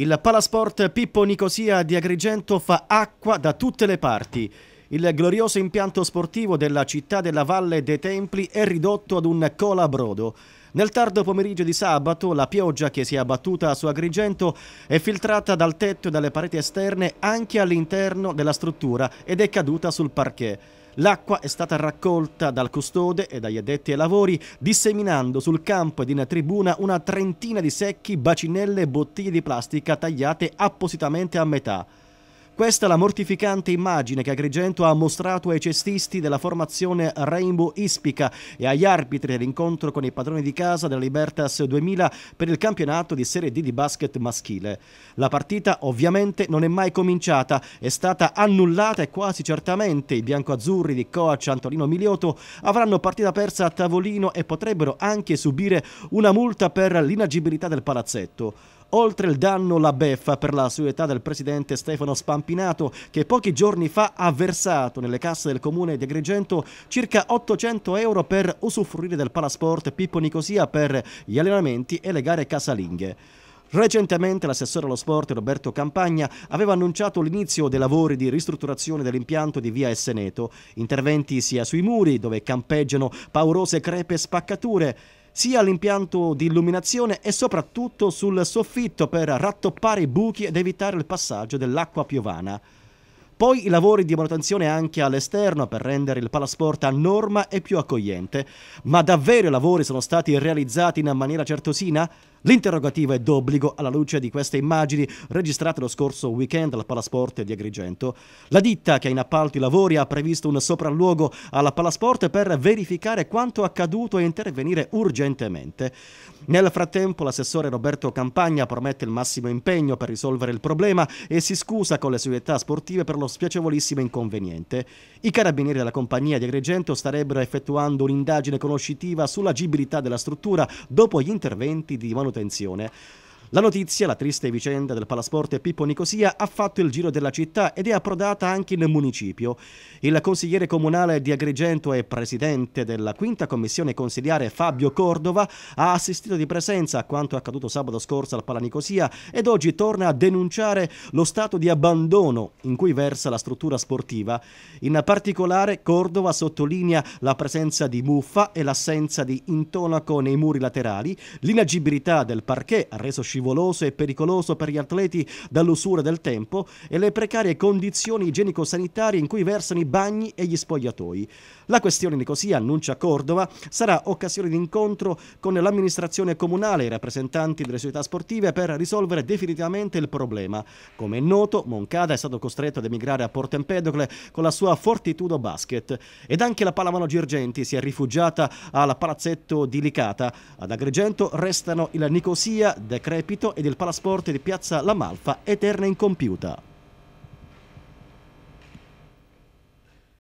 Il Palasport Pippo Nicosia di Agrigento fa acqua da tutte le parti. Il glorioso impianto sportivo della città della Valle dei Templi è ridotto ad un colabrodo. Nel tardo pomeriggio di sabato la pioggia che si è abbattuta su Agrigento è filtrata dal tetto e dalle pareti esterne anche all'interno della struttura ed è caduta sul parquet. L'acqua è stata raccolta dal custode e dagli addetti ai lavori, disseminando sul campo ed in tribuna una trentina di secchi, bacinelle e bottiglie di plastica tagliate appositamente a metà. Questa è la mortificante immagine che Agrigento ha mostrato ai cestisti della formazione Rainbow Ispica e agli arbitri dell'incontro con i padroni di casa della Libertas 2000 per il campionato di Serie D di basket maschile. La partita ovviamente non è mai cominciata, è stata annullata e quasi certamente i biancoazzurri di coach Antonino Milioto avranno partita persa a tavolino e potrebbero anche subire una multa per l'inagibilità del palazzetto. Oltre il danno la beffa per la società del presidente Stefano Spampinato, che pochi giorni fa ha versato nelle casse del comune di Agrigento circa 800 euro per usufruire del Palasport Pippo Nicosia per gli allenamenti e le gare casalinghe. Recentemente l'assessore allo sport Roberto Campagna aveva annunciato l'inizio dei lavori di ristrutturazione dell'impianto di via Esseneto, interventi sia sui muri dove campeggiano paurose crepe e spaccature, sia all'impianto di illuminazione e soprattutto sul soffitto per rattoppare i buchi ed evitare il passaggio dell'acqua piovana. Poi i lavori di manutenzione anche all'esterno per rendere il Palasport a norma e più accogliente. Ma davvero i lavori sono stati realizzati in maniera certosina? L'interrogativo è d'obbligo alla luce di queste immagini registrate lo scorso weekend al Palasport di Agrigento. La ditta che ha in appalto i lavori ha previsto un sopralluogo alla Palasport per verificare quanto accaduto e intervenire urgentemente. Nel frattempo l'assessore Roberto Campagna promette il massimo impegno per risolvere il problema e si scusa con le società sportive per lo spiacevolissimo inconveniente. I carabinieri della compagnia di Agrigento starebbero effettuando un'indagine conoscitiva sull'agibilità della struttura dopo gli interventi di manutenzione. La notizia, la triste vicenda del Palasport Pippo Nicosia, ha fatto il giro della città ed è approdata anche nel municipio. Il consigliere comunale di Agrigento e presidente della quinta commissione consiliare Fabio Cordova ha assistito di presenza a quanto accaduto sabato scorso al Pala Nicosia ed oggi torna a denunciare lo stato di abbandono in cui versa la struttura sportiva. In particolare Cordova sottolinea la presenza di muffa e l'assenza di intonaco nei muri laterali, l'inagibilità del parquet reso scivoloso e pericoloso per gli atleti dall'usura del tempo e le precarie condizioni igienico-sanitarie in cui versano i bagni e gli spogliatoi. La questione Nicosia, annuncia Cordova, sarà occasione di incontro con l'amministrazione comunale e i rappresentanti delle società sportive per risolvere definitivamente il problema. Come è noto, Moncada è stato costretto ad emigrare a Porto Empedocle con la sua Fortitudo Basket ed anche la Pallamano Girgenti si è rifugiata al palazzetto di Licata. Ad Agrigento restano il Nicosia decrepito ed il Palasport di Piazza La Malfa eterna incompiuta.